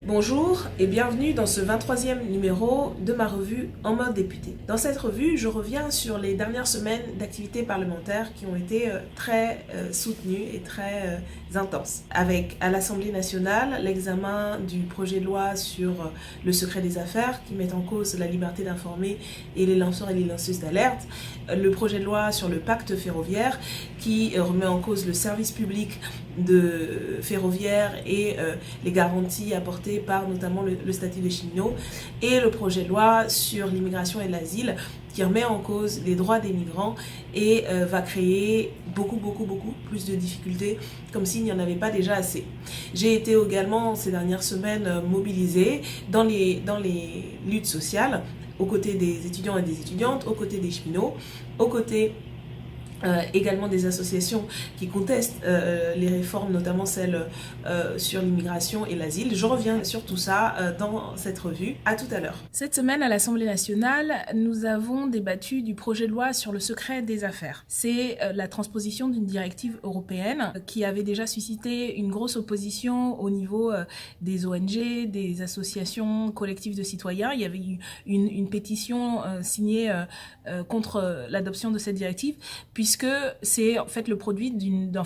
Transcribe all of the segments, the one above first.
Bonjour et bienvenue dans ce 23e numéro de ma revue En mode député. Dans cette revue, je reviens sur les dernières semaines d'activités parlementaires qui ont été très soutenues et très intenses. Avec à l'Assemblée nationale l'examen du projet de loi sur le secret des affaires qui met en cause la liberté d'informer et les lanceurs et les lanceuses d'alerte, le projet de loi sur le pacte ferroviaire qui remet en cause le service public de ferroviaire et les garanties apportées par notamment le statut des cheminots, et le projet de loi sur l'immigration et l'asile qui remet en cause les droits des migrants et va créer beaucoup plus de difficultés, comme s'il n'y en avait pas déjà assez. J'ai été également ces dernières semaines mobilisée dans les luttes sociales, aux côtés des étudiants et des étudiantes, aux côtés des cheminots, aux côtés également des associations qui contestent les réformes, notamment celles sur l'immigration et l'asile. Je reviens sur tout ça dans cette revue. À tout à l'heure. Cette semaine, à l'Assemblée nationale, nous avons débattu du projet de loi sur le secret des affaires. C'est la transposition d'une directive européenne qui avait déjà suscité une grosse opposition au niveau des ONG, des associations collectives de citoyens. Il y avait eu une pétition signée contre l'adoption de cette directive, puisque c'est en fait le produit d'une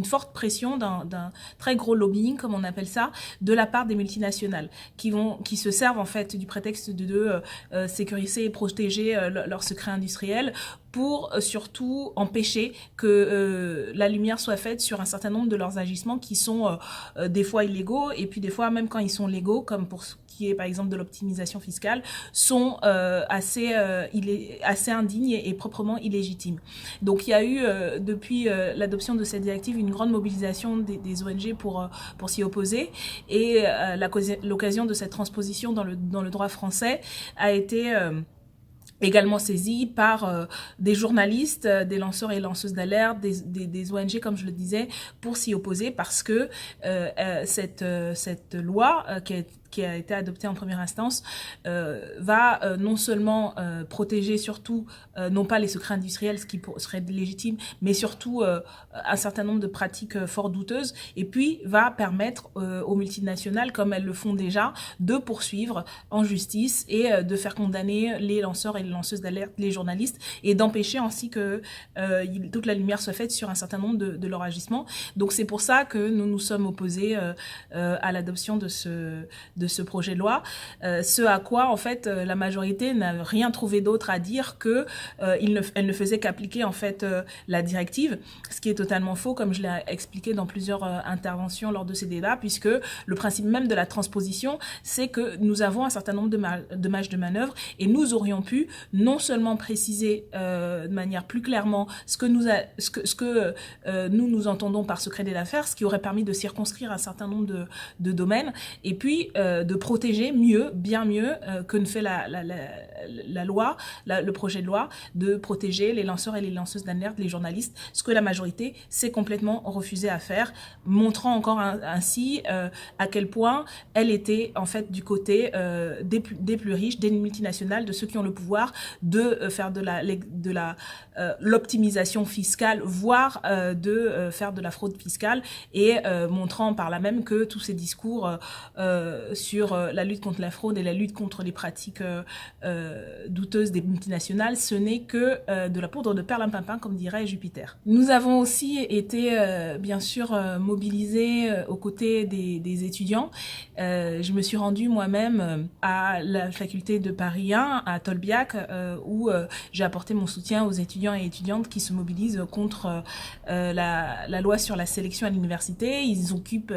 forte pression, d'un très gros lobbying, comme on appelle ça, de la part des multinationales, qui se servent en fait du prétexte de sécuriser et protéger leurs secrets industriels pour surtout empêcher que la lumière soit faite sur un certain nombre de leurs agissements qui sont des fois illégaux, et puis des fois, même quand ils sont légaux, comme pour ce qui est par exemple de l'optimisation fiscale, sont assez indignes et proprement illégitimes. Donc il y a eu, depuis l'adoption de cette directive, une grande mobilisation des ONG pour s'y opposer, et l'occasion de cette transposition dans le droit français a été également saisie par des journalistes, des lanceurs et lanceuses d'alerte, des ONG, comme je le disais, pour s'y opposer, parce que cette loi qui a été adoptée en première instance va non seulement protéger surtout non pas les secrets industriels, ce qui serait légitime, mais surtout un certain nombre de pratiques fort douteuses, et puis va permettre aux multinationales, comme elles le font déjà, de poursuivre en justice et de faire condamner les lanceurs et les lanceuses d'alerte, les journalistes, et d'empêcher ainsi que toute la lumière soit faite sur un certain nombre de leurs agissements. Donc c'est pour ça que nous nous sommes opposés à l'adoption de ce projet de loi, ce à quoi en fait la majorité n'a rien trouvé d'autre à dire que elle ne faisait qu'appliquer en fait la directive, ce qui est totalement faux, comme je l'ai expliqué dans plusieurs interventions lors de ces débats, puisque le principe même de la transposition, c'est que nous avons un certain nombre de marge de manœuvre, et nous aurions pu non seulement préciser de manière plus clairement ce que nous entendons par secret des affaires, ce qui aurait permis de circonscrire un certain nombre de domaines, et puis de protéger bien mieux que ne fait la loi, le projet de loi, de protéger les lanceurs et les lanceuses d'alerte, les journalistes, ce que la majorité s'est complètement refusée à faire, montrant encore ainsi à quel point elle était en fait du côté des plus riches, des multinationales, de ceux qui ont le pouvoir de faire de l'optimisation fiscale, voire de faire de la fraude fiscale, et montrant par là même que tous ces discours sur la lutte contre la fraude et la lutte contre les pratiques douteuses des multinationales, ce n'est que de la poudre de perlimpinpin, comme dirait Jupiter. Nous avons aussi été bien sûr mobilisés aux côtés des étudiants. Je me suis rendue moi-même à la faculté de Paris 1, à Tolbiac, où j'ai apporté mon soutien aux étudiants et étudiantes qui se mobilisent contre la loi sur la sélection à l'université. Ils occupent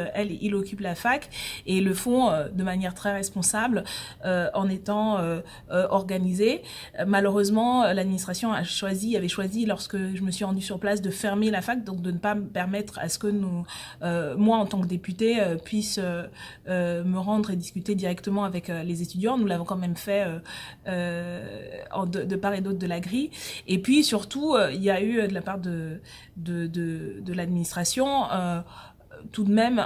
la fac, et le font de manière très responsable en étant organisés. Malheureusement, l'administration avait choisi, lorsque je me suis rendue sur place, de fermer la fac, donc de ne pas me permettre à ce que moi en tant que députée, puisse me rendre et discuter directement avec les étudiants. Nous l'avons quand même fait de part et d'autre de la grille. Et puis surtout, il y a eu de la part de l'administration tout de même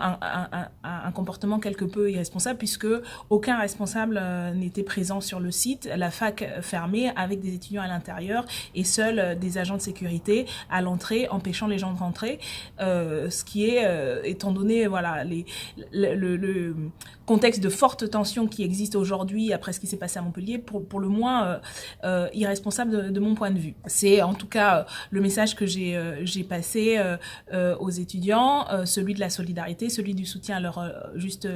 un comportement quelque peu irresponsable, puisque aucun responsable n'était présent sur le site, la fac fermée avec des étudiants à l'intérieur et seuls des agents de sécurité à l'entrée empêchant les gens de rentrer, ce qui est, étant donné voilà, contexte de forte tension qui existe aujourd'hui après ce qui s'est passé à Montpellier, pour le moins irresponsable de mon point de vue. C'est en tout cas le message que j'ai passé aux étudiants, celui de la solidarité, celui du soutien à leur juste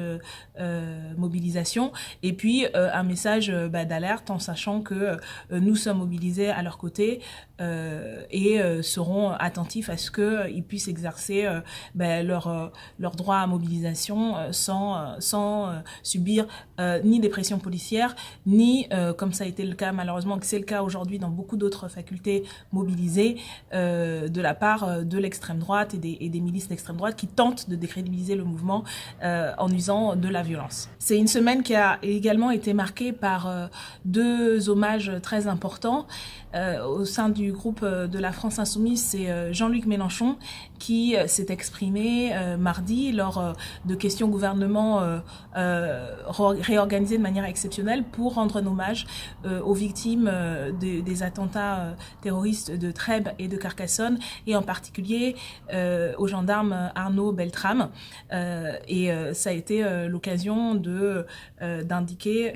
mobilisation, et puis un message d'alerte en sachant que nous sommes mobilisés à leur côté et seront attentifs à ce qu'ils puissent exercer leur droit à mobilisation sans subir ni des pressions policières, ni, comme ça a été le cas malheureusement, que c'est le cas aujourd'hui dans beaucoup d'autres facultés mobilisées, de la part de l'extrême droite et des milices d'extrême droite qui tentent de décrédibiliser le mouvement en usant de la violence. C'est une semaine qui a également été marquée par deux hommages très importants. Au sein du groupe de la France Insoumise, c'est Jean-Luc Mélenchon qui s'est exprimé mardi lors de questions au gouvernement réorganisées de manière exceptionnelle pour rendre un hommage aux victimes des attentats terroristes de Trèbes et de Carcassonne, et en particulier au gendarme Arnaud Beltrame. Et ça a été l'occasion d'indiquer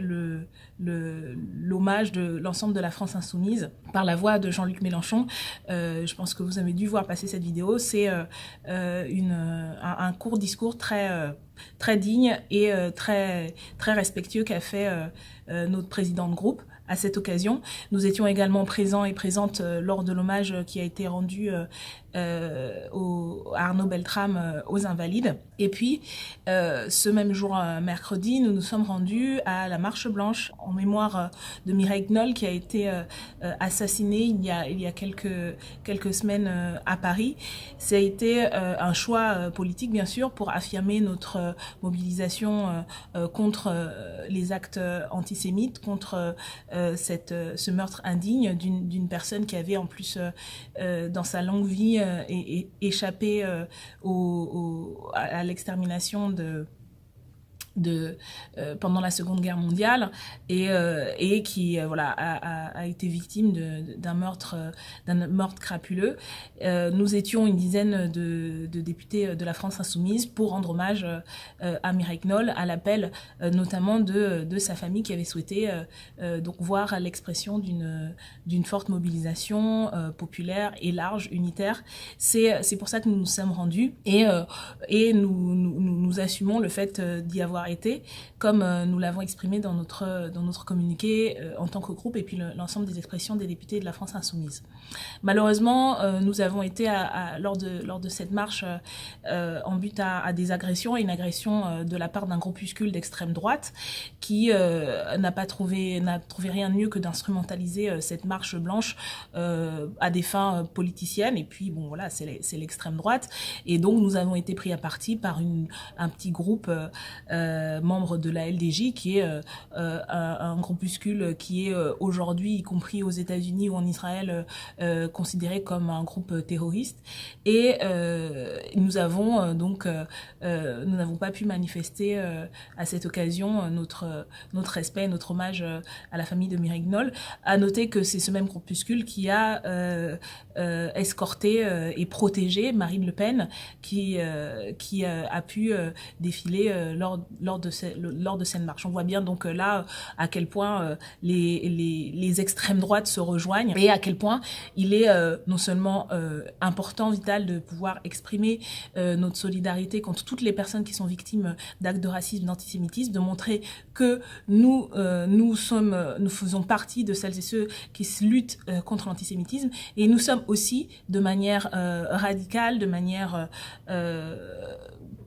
l'hommage de l'ensemble de la France Insoumise par la voix de Jean-Luc Mélenchon. Je pense que vous avez dû voir passer cette vidéo. C'est un court discours très digne et très respectueux qu'a fait notre président de groupe. À cette occasion, nous étions également présents et présentes lors de l'hommage qui a été rendu à Arnaud Beltrame aux Invalides. Et puis, ce même jour, mercredi, nous nous sommes rendus à la Marche Blanche en mémoire de Mireille Knoll, qui a été assassinée il y a quelques semaines à Paris. Ça a été un choix politique, bien sûr, pour affirmer notre mobilisation contre les actes antisémites, contre ce meurtre indigne d'une personne qui avait en plus dans sa longue vie échappé à l'extermination pendant la Seconde Guerre mondiale et qui a été victime d'un meurtre crapuleux. Nous étions une dizaine de députés de la France Insoumise pour rendre hommage à Mireille Knoll, à l'appel notamment de sa famille qui avait souhaité donc voir l'expression d'une forte mobilisation populaire et large, unitaire. C'est pour ça que nous nous sommes rendus et nous assumons le fait d'y avoir été, comme nous l'avons exprimé dans notre communiqué en tant que groupe, et puis l'ensemble des expressions des députés de la France Insoumise. Malheureusement, nous avons été lors de cette marche en but à des agressions, et une agression de la part d'un groupuscule d'extrême droite qui n'a trouvé rien de mieux que d'instrumentaliser cette marche blanche à des fins politiciennes. Et puis bon voilà, c'est l'extrême droite, et donc nous avons été pris à partie par un petit groupe membre de la LDJ, qui est un groupuscule qui est aujourd'hui, y compris aux États-Unis ou en Israël, considéré comme un groupe terroriste. Et nous n'avons pas pu manifester à cette occasion notre respect, notre hommage à la famille de Mireille Knoll. À noter que c'est ce même groupuscule qui a escorté et protégé Marine Le Pen, qui a pu défiler lors de cette marche. On voit bien donc là à quel point les extrêmes droites se rejoignent, et à quel point il est non seulement important, vital, de pouvoir exprimer notre solidarité contre toutes les personnes qui sont victimes d'actes de racisme, d'antisémitisme, de montrer que nous faisons partie de celles et ceux qui luttent contre l'antisémitisme, et nous sommes aussi de manière radicale, de manière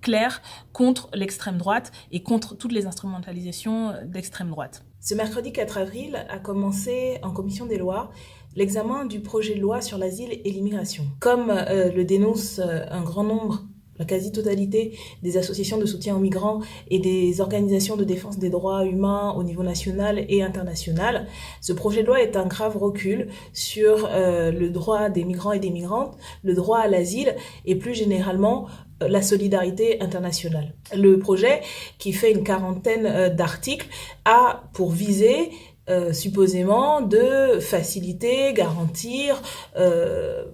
claire contre l'extrême droite et contre toutes les instrumentalisations d'extrême droite. Ce mercredi 4 avril a commencé en commission des lois l'examen du projet de loi sur l'asile et l'immigration. Comme le dénonce un grand nombre, la quasi-totalité des associations de soutien aux migrants et des organisations de défense des droits humains au niveau national et international, ce projet de loi est un grave recul sur le droit des migrants et des migrantes, le droit à l'asile et plus généralement la solidarité internationale. Le projet, qui fait une quarantaine d'articles, a pour visée supposément de faciliter, garantir,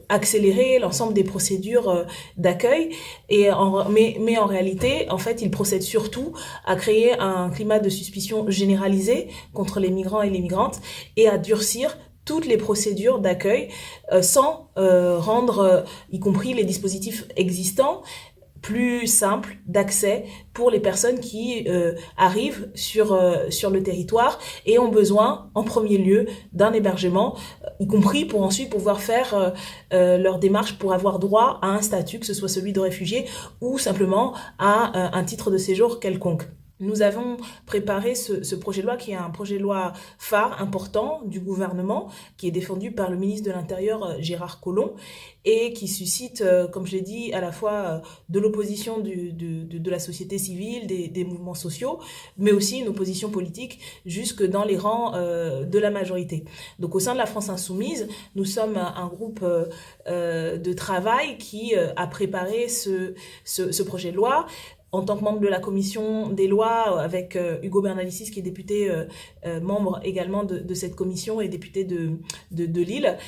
accélérer l'ensemble des procédures d'accueil. Mais en réalité, en fait, il procède surtout à créer un climat de suspicion généralisé contre les migrants et les migrantes et à durcir toutes les procédures d'accueil sans rendre, y compris les dispositifs existants, plus simple d'accès pour les personnes qui arrivent sur le territoire et ont besoin en premier lieu d'un hébergement, y compris pour ensuite pouvoir faire leur démarche pour avoir droit à un statut, que ce soit celui de réfugié ou simplement à un titre de séjour quelconque. Nous avons préparé ce projet de loi qui est un projet de loi phare, important du gouvernement, qui est défendu par le ministre de l'Intérieur Gérard Collomb et qui suscite, comme je l'ai dit, à la fois de l'opposition de la société civile, des mouvements sociaux, mais aussi une opposition politique jusque dans les rangs de la majorité. Donc au sein de la France Insoumise, nous sommes un groupe de travail qui a préparé ce projet de loi. En tant que membre de la commission des lois, avec Hugo Bernalicis, qui est député, membre également de cette commission et député de Lille,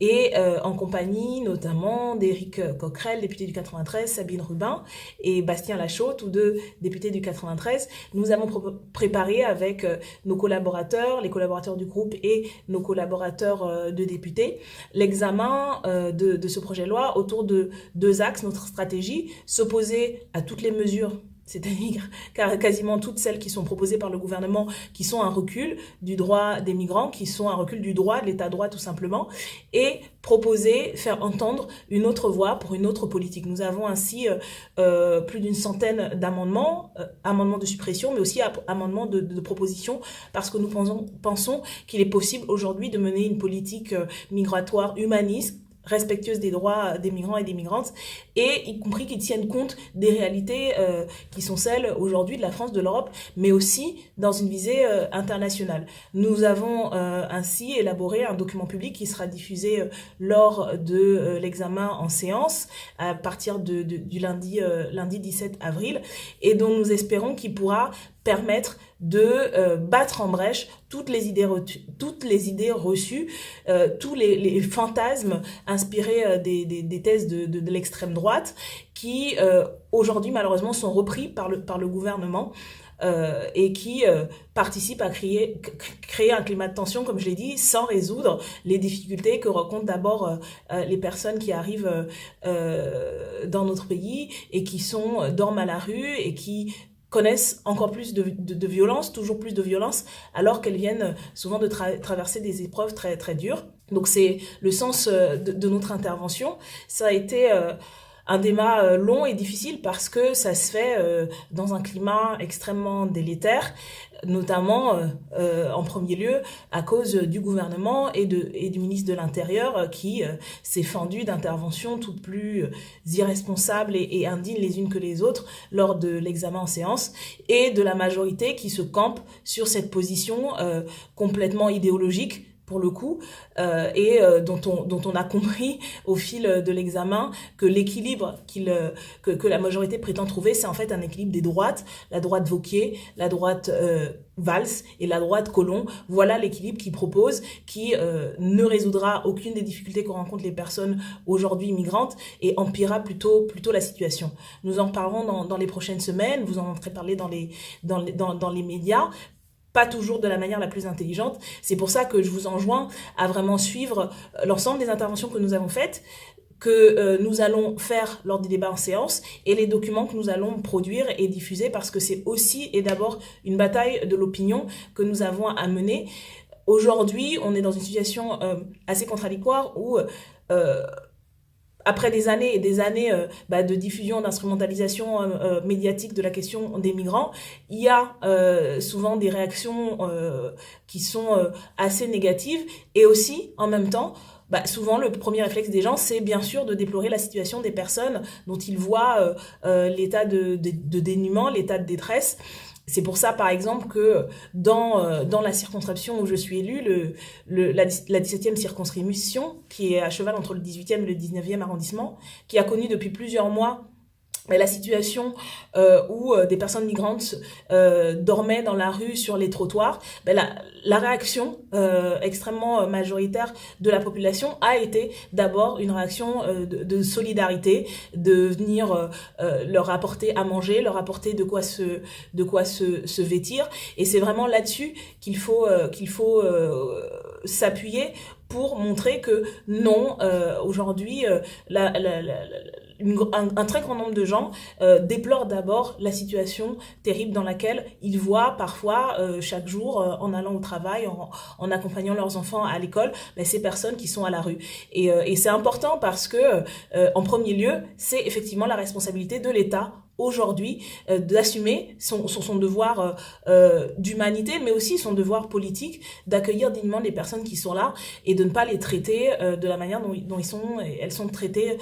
et en compagnie notamment d'Éric Coquerel, député du 93, Sabine Rubin et Bastien Lachaud, tous deux députés du 93. Nous avons préparé avec nos collaborateurs, les collaborateurs du groupe et nos collaborateurs de députés, l'examen de ce projet de loi autour de deux axes. Notre stratégie, s'opposer à toutes les mesures, c'est-à-dire quasiment toutes celles qui sont proposées par le gouvernement, qui sont un recul du droit des migrants, qui sont un recul du droit, de l'état de droit tout simplement, et proposer, faire entendre une autre voix pour une autre politique. Nous avons ainsi plus d'une centaine d'amendements, amendements de suppression, mais aussi amendements de proposition, parce que nous pensons qu'il est possible aujourd'hui de mener une politique migratoire humaniste, respectueuse des droits des migrants et des migrantes, et y compris qui tiennent compte des réalités qui sont celles aujourd'hui de la France, de l'Europe, mais aussi dans une visée internationale. Nous avons ainsi élaboré un document public qui sera diffusé lors de l'examen en séance à partir du lundi 17 avril, et dont nous espérons qu'il pourra permettre de battre en brèche toutes les idées reçues, tous les fantasmes inspirés des thèses de l'extrême droite qui aujourd'hui malheureusement sont repris par le gouvernement et qui participent à créer un climat de tension, comme je l'ai dit, sans résoudre les difficultés que rencontrent d'abord les personnes qui arrivent dans notre pays et qui dorment à la rue et qui connaissent encore plus de violence, toujours plus de violence, alors qu'elles viennent souvent de traverser des épreuves très, très dures. Donc c'est le sens de notre intervention. Ça a été un débat long et difficile parce que ça se fait dans un climat extrêmement délétère, notamment en premier lieu à cause du gouvernement et du ministre de l'Intérieur qui s'est fendu d'interventions toutes plus irresponsables et indignes les unes que les autres lors de l'examen en séance, et de la majorité qui se campe sur cette position complètement idéologique pour le coup, et dont on a compris au fil de l'examen que l'équilibre que la majorité prétend trouver, c'est en fait un équilibre des droites, la droite Wauquiez, la droite Valls et la droite Collomb. Voilà l'équilibre qu'ils proposent, qui ne résoudra aucune des difficultés que rencontrent les personnes aujourd'hui migrantes et empirera plutôt la situation. Nous en parlerons dans les prochaines semaines, vous en entendrez parler dans les médias, pas toujours de la manière la plus intelligente. C'est pour ça que je vous enjoins à vraiment suivre l'ensemble des interventions que nous avons faites, que nous allons faire lors des débats en séance, et les documents que nous allons produire et diffuser, parce que c'est aussi et d'abord une bataille de l'opinion que nous avons à mener. Aujourd'hui, on est dans une situation assez contradictoire où après des années et des années de diffusion, d'instrumentalisation médiatique de la question des migrants, il y a souvent des réactions qui sont assez négatives, et aussi, en même temps, souvent le premier réflexe des gens, c'est bien sûr de déplorer la situation des personnes dont ils voient l'état de dénuement, l'état de détresse. C'est pour ça, par exemple, que dans la circonscription où je suis élue, la 17e circonscription, qui est à cheval entre le 18e et le 19e arrondissement, qui a connu depuis plusieurs mois Mais la situation où des personnes migrantes dormaient dans la rue, sur les trottoirs, la réaction extrêmement majoritaire de la population a été d'abord une réaction de solidarité, de venir leur apporter à manger, leur apporter de quoi se vêtir. Et c'est vraiment là-dessus qu'il faut s'appuyer pour montrer que non, aujourd'hui, un très grand nombre de gens déplorent d'abord la situation terrible dans laquelle ils voient parfois chaque jour en allant au travail, en accompagnant leurs enfants à l'école, ces personnes qui sont à la rue. Et c'est important parce que, en premier lieu, c'est effectivement la responsabilité de l'État aujourd'hui d'assumer son devoir d'humanité, mais aussi son devoir politique d'accueillir dignement les personnes qui sont là et de ne pas les traiter de la manière dont elles sont traitées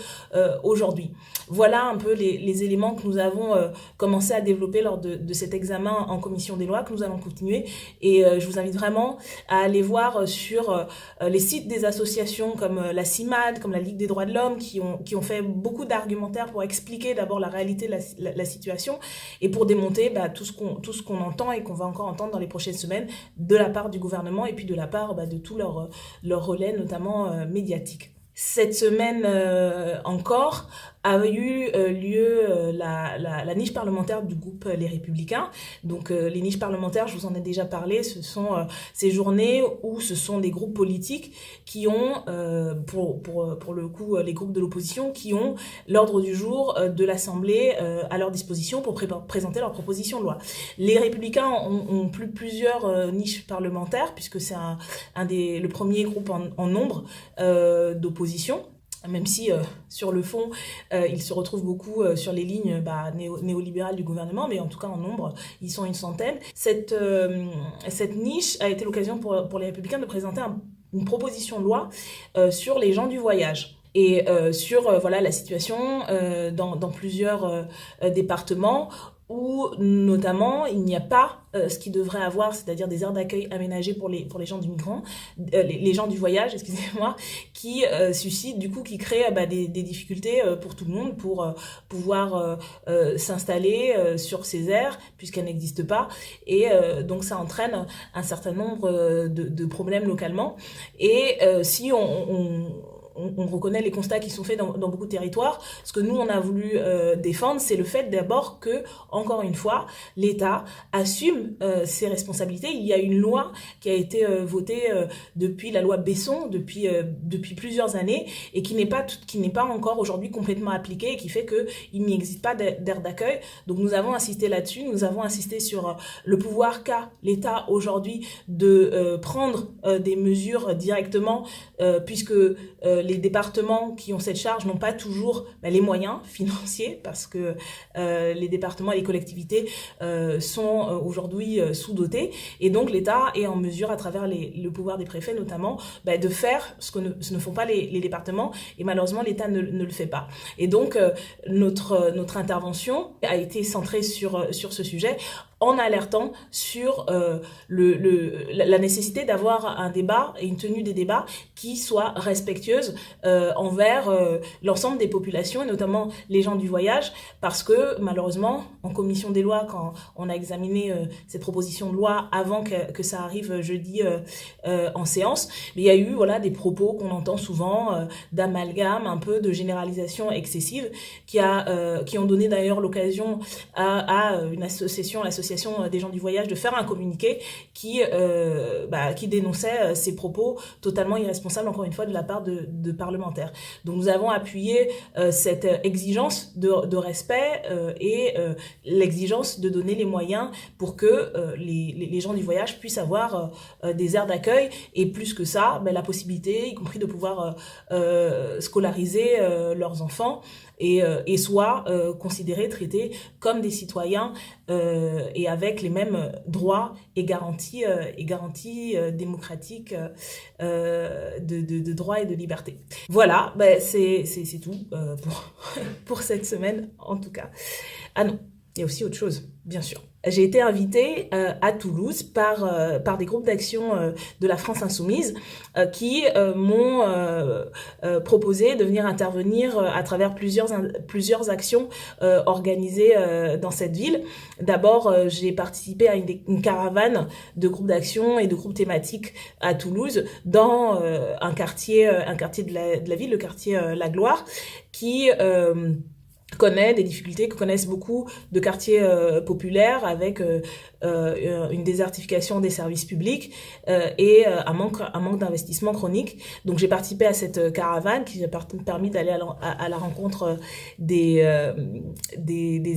aujourd'hui. Voilà un peu les éléments que nous avons commencé à développer lors de cet examen en commission des lois, que nous allons continuer. Et je vous invite vraiment à aller voir sur les sites des associations comme la CIMAD, comme la Ligue des droits de l'homme, qui ont fait beaucoup d'argumentaires pour expliquer d'abord la réalité de la situation et pour démonter tout ce qu'on entend et qu'on va encore entendre dans les prochaines semaines de la part du gouvernement et puis de la part de tout leur relais, notamment médiatique. Cette semaine encore a eu lieu la niche parlementaire du groupe Les Républicains. Donc les niches parlementaires, je vous en ai déjà parlé, ce sont ces journées où ce sont des groupes politiques qui ont, pour le coup, les groupes de l'opposition, qui ont l'ordre du jour de l'Assemblée à leur disposition pour présenter leurs propositions de loi. Les Républicains ont plusieurs niches parlementaires, puisque c'est le premier groupe en nombre d'opposition. Même si sur le fond, ils se retrouvent beaucoup sur les lignes néolibérales du gouvernement, mais en tout cas en nombre, ils sont une centaine. Cette niche a été l'occasion pour les Républicains de présenter une proposition de loi sur les gens du voyage. Et sur la situation dans plusieurs départements où notamment il n'y a pas ce qu'il devrait avoir, c'est-à-dire des aires d'accueil aménagées pour les gens du migrant, les gens du voyage, excusez-moi, qui suscitent du coup, qui créent des difficultés pour tout le monde pour pouvoir s'installer sur ces aires puisqu'elles n'existent pas, et donc ça entraîne un certain nombre de problèmes localement. Et si on reconnaît les constats qui sont faits dans beaucoup de territoires. Ce que nous, on a voulu défendre, c'est le fait d'abord que, encore une fois, l'État assume ses responsabilités. Il y a une loi qui a été votée depuis la loi Besson, depuis plusieurs années, et qui n'est pas encore aujourd'hui complètement appliquée, et qui fait qu'il n'y existe pas d'aire d'accueil. Donc nous avons insisté là-dessus, nous avons insisté sur le pouvoir qu'a l'État aujourd'hui de prendre des mesures directement, puisque les départements qui ont cette charge n'ont pas toujours les moyens financiers, parce que les départements et les collectivités sont aujourd'hui sous-dotés, et donc l'État est en mesure, à travers le pouvoir des préfets notamment, de faire ce que ne font pas les départements, et malheureusement l'État ne le fait pas. Et donc notre intervention a été centrée sur ce sujet, en alertant sur la nécessité d'avoir un débat et une tenue des débats qui soit respectueuse envers l'ensemble des populations, et notamment les gens du voyage, parce que malheureusement, en commission des lois, quand on a examiné cette proposition de loi avant que ça arrive jeudi en séance, il y a eu des propos qu'on entend souvent d'amalgame, un peu de généralisation excessive, qui ont donné d'ailleurs l'occasion à une association des gens du voyage de faire un communiqué qui dénonçait ces propos totalement irresponsables, encore une fois, de la part de parlementaires. Donc nous avons appuyé cette exigence de respect et l'exigence de donner les moyens pour que les gens du voyage puissent avoir des aires d'accueil, et plus que ça, la possibilité, y compris de pouvoir scolariser leurs enfants, et soit considérés, traités comme des citoyens et avec les mêmes droits et garanties démocratiques de droits et de liberté. Voilà, c'est tout pour cette semaine en tout cas. Ah non, il y a aussi autre chose, bien sûr. j'ai été invitée à Toulouse par des groupes d'action de la France Insoumise qui m'ont proposé de venir intervenir à travers plusieurs actions organisées dans cette ville. D'abord, j'ai participé à une caravane de groupes d'action et de groupes thématiques à Toulouse dans un quartier de la ville, le quartier La Gloire, qui connaît des difficultés que connaissent beaucoup de quartiers populaires avec une désertification des services publics et un manque d'investissement chronique. Donc j'ai participé à cette caravane qui m'a permis d'aller à la rencontre des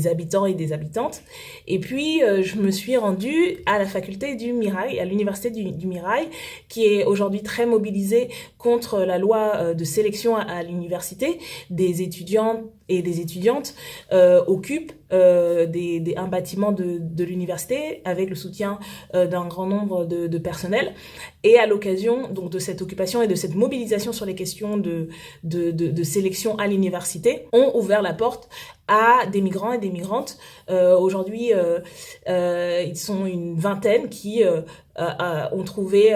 habitants et des habitantes. Et puis je me suis rendue à la faculté du Mirail, à l'université du Mirail, qui est aujourd'hui très mobilisée contre la loi de sélection à l'université. Des étudiants et des étudiantes occupent un bâtiment de l'université avec le soutien d'un grand nombre de personnels. Et à l'occasion donc de cette occupation et de cette mobilisation sur les questions de sélection à l'université, ont ouvert la porte à des migrants et des migrantes. Aujourd'hui, ils sont une vingtaine qui ont trouvé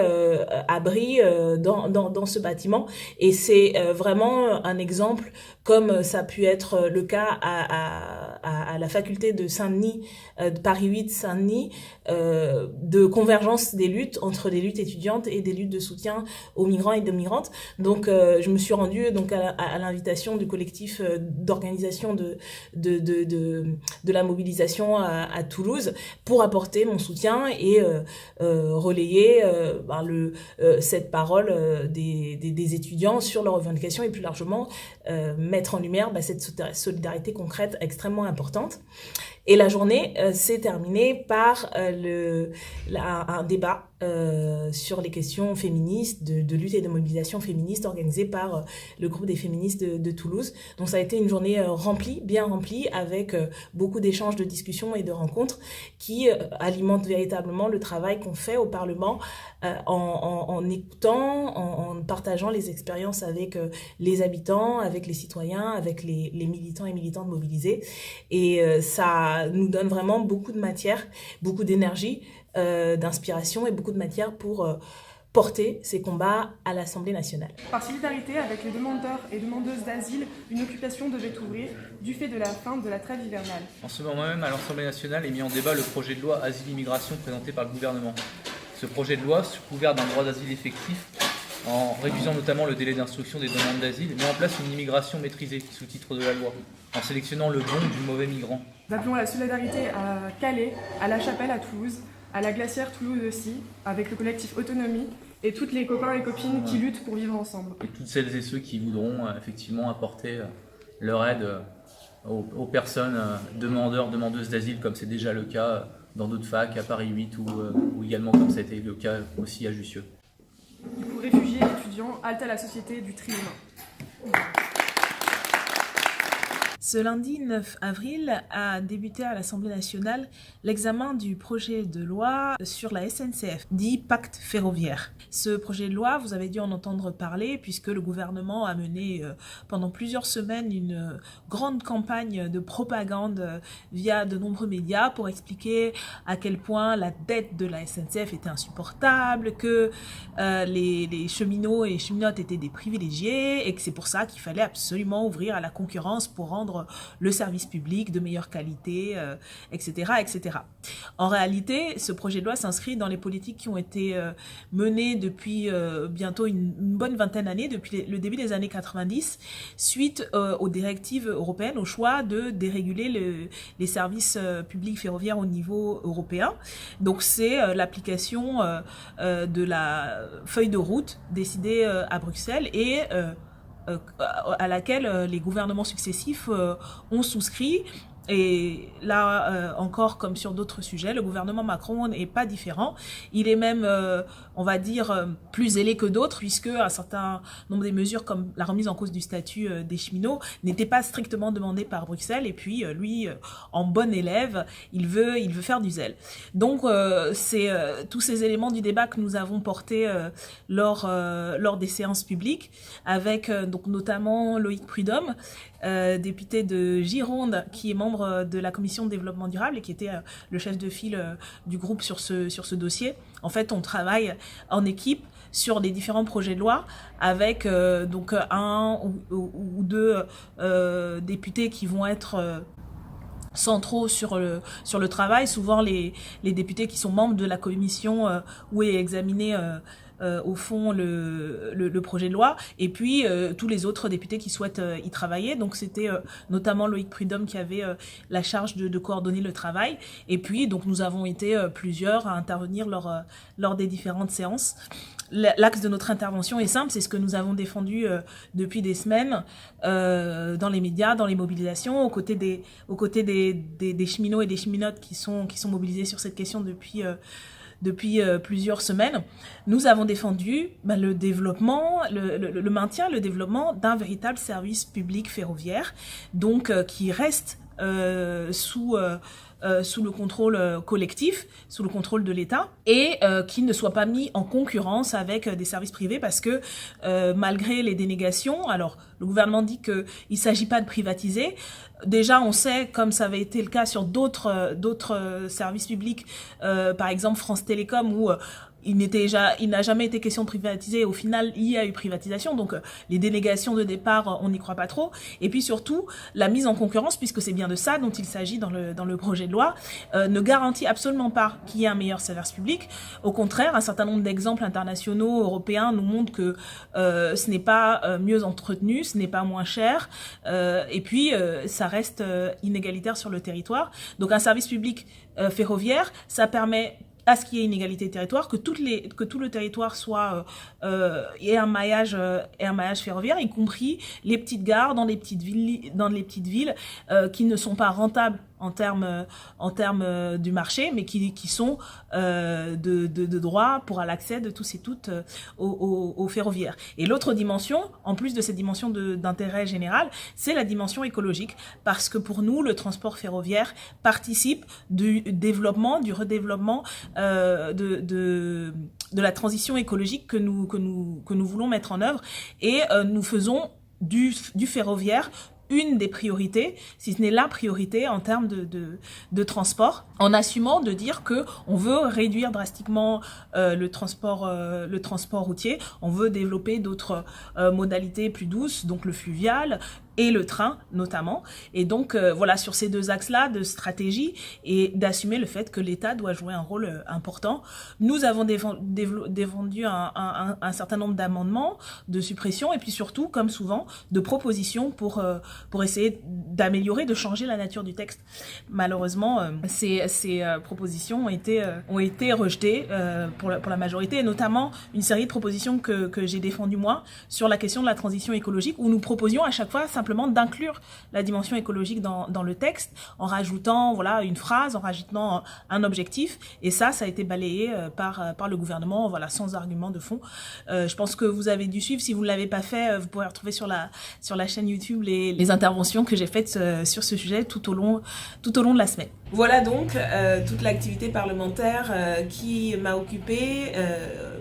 abri dans ce bâtiment. Et c'est vraiment un exemple, comme ça a pu être le cas à la faculté de Saint-Denis, de Paris 8 Saint-Denis, de convergence des luttes entre des luttes étudiantes et des luttes de soutien aux migrants et aux migrantes. Donc je me suis rendue donc à l'invitation du collectif d'organisation de la mobilisation à Toulouse pour apporter mon soutien et relayer cette parole des étudiants sur leurs revendications et plus largement mettre en lumière cette solidarité concrète extrêmement importante. Et la journée s'est terminée par un débat sur les questions féministes, de lutte et de mobilisation féministe organisé par le groupe des féministes de Toulouse. Donc ça a été une journée bien remplie, avec beaucoup d'échanges, de discussions et de rencontres qui alimentent véritablement le travail qu'on fait au Parlement en écoutant, en partageant les expériences avec les habitants, avec les citoyens, avec les militants et militantes mobilisés. Et ça nous donne vraiment beaucoup de matière, beaucoup d'énergie, d'inspiration et beaucoup de matière pour porter ces combats à l'Assemblée nationale. Par solidarité avec les demandeurs et demandeuses d'asile, une occupation devait ouvrir du fait de la fin de la trêve hivernale. En ce moment même, à l'Assemblée nationale est mis en débat le projet de loi Asile-Immigration présenté par le gouvernement. Ce projet de loi, sous couvert d'un droit d'asile effectif, en réduisant notamment le délai d'instruction des demandes d'asile, met en place une immigration maîtrisée, sous-titre de la loi, en sélectionnant le bon du mauvais migrant. Nous appelons la solidarité à Calais, à La Chapelle à Toulouse, à la Glacière Toulouse aussi, avec le collectif Autonomie et toutes les copains et copines qui luttent pour vivre ensemble. Et toutes celles et ceux qui voudront effectivement apporter leur aide aux personnes demandeurs, demandeuses d'asile, comme c'est déjà le cas dans d'autres facs, à Paris 8 ou également comme ça a été le cas aussi à Jussieu. Et pour réfugiés et étudiants, halte à la société du tri humain. Ce lundi 9 avril a débuté à l'Assemblée nationale l'examen du projet de loi sur la SNCF, dit pacte ferroviaire. Ce projet de loi, vous avez dû en entendre parler puisque le gouvernement a mené pendant plusieurs semaines une grande campagne de propagande via de nombreux médias pour expliquer à quel point la dette de la SNCF était insupportable, que les cheminots et cheminotes étaient des privilégiés et que c'est pour ça qu'il fallait absolument ouvrir à la concurrence pour rendre le service public de meilleure qualité, etc., etc. En réalité, ce projet de loi s'inscrit dans les politiques qui ont été menées depuis bientôt une bonne vingtaine d'années, depuis le début des années 90, suite aux directives européennes, au choix de déréguler les services publics ferroviaires au niveau européen. Donc c'est l'application de la feuille de route décidée à Bruxelles et à laquelle les gouvernements successifs ont souscrit. Et là, encore comme sur d'autres sujets, le gouvernement Macron n'est pas différent. Il est même, on va dire, plus zélé que d'autres, puisque un certain nombre des mesures, comme la remise en cause du statut des cheminots, n'étaient pas strictement demandées par Bruxelles. Et puis, lui, en bon élève, il veut faire du zèle. Donc, c'est tous ces éléments du débat que nous avons portés lors des séances publiques, avec donc notamment Loïc Prudhomme, député de Gironde, qui est membre membre de la commission de développement durable et qui était le chef de file du groupe sur ce dossier. En fait, on travaille en équipe sur les différents projets de loi avec donc un ou deux députés qui vont être centraux sur le travail. Souvent, les députés qui sont membres de la commission où est examiné au fond le projet de loi, et puis tous les autres députés qui souhaitent y travailler. Donc c'était notamment Loïc Prudhomme qui avait la charge de coordonner le travail, et puis donc nous avons été plusieurs à intervenir lors des différentes séances. L'axe de notre intervention est simple, c'est ce que nous avons défendu depuis des semaines dans les médias, dans les mobilisations, aux côtés des cheminots et des cheminotes qui sont mobilisés sur cette question depuis plusieurs semaines. Nous avons défendu le développement, le maintien, le développement d'un véritable service public ferroviaire, donc qui reste sous le contrôle collectif, sous le contrôle de l'État, et qui ne soit pas mis en concurrence avec des services privés, parce que malgré les dénégations, alors le gouvernement dit qu'il ne s'agit pas de privatiser. Déjà, on sait, comme ça avait été le cas sur d'autres services publics, par exemple France Télécom, où il n'a jamais été question de privatiser. Au final, il y a eu privatisation. Donc, les dénégations de départ, on n'y croit pas trop. Et puis surtout, la mise en concurrence, puisque c'est bien de ça dont il s'agit dans le projet de loi, ne garantit absolument pas qu'il y ait un meilleur service public. Au contraire, un certain nombre d'exemples internationaux, européens, nous montrent que ce n'est pas mieux entretenu, ce n'est pas moins cher. Et puis, ça reste inégalitaire sur le territoire. Donc, un service public ferroviaire, ça permet à ce qu'il y ait une égalité de territoire, que tout le territoire soit ait un maillage ferroviaire, y compris les petites gares dans les petites villes qui ne sont pas rentables en termes du marché, mais qui sont de droit pour l'accès de tous et toutes au ferroviaire. Et l'autre dimension, en plus de cette dimension d'intérêt général, c'est la dimension écologique, parce que pour nous, le transport ferroviaire participe du développement, du redéveloppement de la transition écologique que nous voulons mettre en œuvre, et nous faisons du ferroviaire une des priorités, si ce n'est la priorité en termes de transport, en assumant de dire que on veut réduire drastiquement le transport routier, on veut développer d'autres modalités plus douces, donc le fluvial et le train notamment. Et donc voilà, sur ces deux axes-là de stratégie, et d'assumer le fait que l'État doit jouer un rôle important, nous avons défendu un certain nombre d'amendements de suppression, et puis surtout, comme souvent, de propositions pour essayer d'améliorer, de changer la nature du texte. Malheureusement, ces propositions ont été rejetées pour la majorité, et notamment une série de propositions que j'ai défendues moi sur la question de la transition écologique, où nous proposions à chaque fois simplement d'inclure la dimension écologique dans le texte, en rajoutant une phrase, en rajoutant un objectif, et ça a été balayé par le gouvernement, sans argument de fond. Je pense que vous avez dû suivre. Si vous ne l'avez pas fait, vous pourrez retrouver sur la chaîne YouTube les interventions que j'ai faites sur ce sujet tout au long de la semaine. Voilà donc toute l'activité parlementaire qui m'a occupée,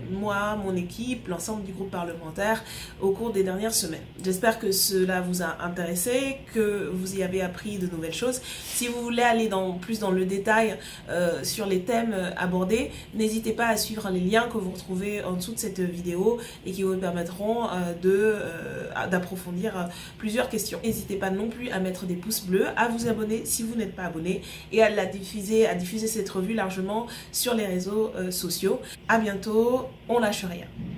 moi, mon équipe, l'ensemble du groupe parlementaire au cours des dernières semaines. J'espère que cela vous a intéressé, que vous y avez appris de nouvelles choses. Si vous voulez aller plus dans le détail sur les thèmes abordés, n'hésitez pas à suivre les liens que vous retrouvez en dessous de cette vidéo et qui vous permettront d'approfondir plusieurs questions. N'hésitez pas non plus à mettre des pouces bleus, à vous abonner si vous n'êtes pas abonné, et à diffuser cette revue largement sur les réseaux sociaux. À bientôt, on lâche rien.